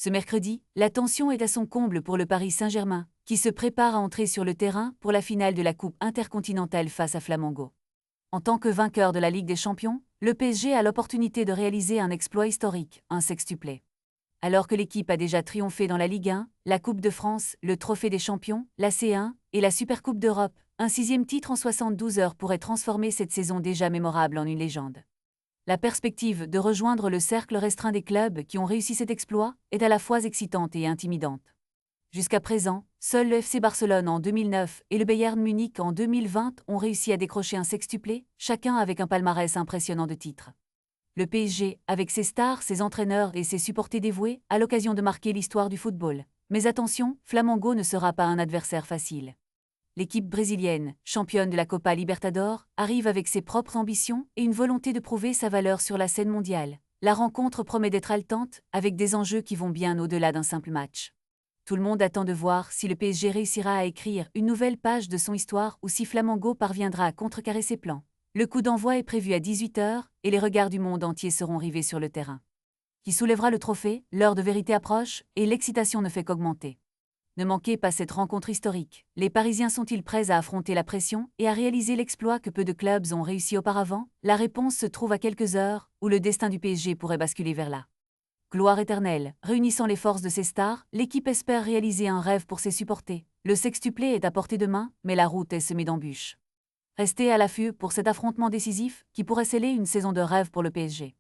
Ce mercredi, la tension est à son comble pour le Paris Saint-Germain, qui se prépare à entrer sur le terrain pour la finale de la Coupe intercontinentale face à Flamengo. En tant que vainqueur de la Ligue des Champions, le PSG a l'opportunité de réaliser un exploit historique, un sextuplé. Alors que l'équipe a déjà triomphé dans la Ligue 1, la Coupe de France, le Trophée des Champions, la C1 et la Supercoupe d'Europe, un 6e titre en 72 heures pourrait transformer cette saison déjà mémorable en une légende. La perspective de rejoindre le cercle restreint des clubs qui ont réussi cet exploit est à la fois excitante et intimidante. Jusqu'à présent, seuls le FC Barcelone en 2009 et le Bayern Munich en 2020 ont réussi à décrocher un sextuplé, chacun avec un palmarès impressionnant de titres. Le PSG, avec ses stars, ses entraîneurs et ses supporters dévoués, a l'occasion de marquer l'histoire du football. Mais attention, Flamengo ne sera pas un adversaire facile. L'équipe brésilienne, championne de la Copa Libertadores, arrive avec ses propres ambitions et une volonté de prouver sa valeur sur la scène mondiale. La rencontre promet d'être haletante, avec des enjeux qui vont bien au-delà d'un simple match. Tout le monde attend de voir si le PSG réussira à écrire une nouvelle page de son histoire ou si Flamengo parviendra à contrecarrer ses plans. Le coup d'envoi est prévu à 18 h et les regards du monde entier seront rivés sur le terrain. Qui soulèvera le trophée? L'heure de vérité approche et l'excitation ne fait qu'augmenter. Ne manquez pas cette rencontre historique. Les Parisiens sont-ils prêts à affronter la pression et à réaliser l'exploit que peu de clubs ont réussi auparavant? La réponse se trouve à quelques heures, où le destin du PSG pourrait basculer vers la gloire éternelle. Réunissant les forces de ses stars, l'équipe espère réaliser un rêve pour ses supporters. Le sextuplé est à portée de main, mais la route est semée d'embûches. Restez à l'affût pour cet affrontement décisif qui pourrait sceller une saison de rêve pour le PSG.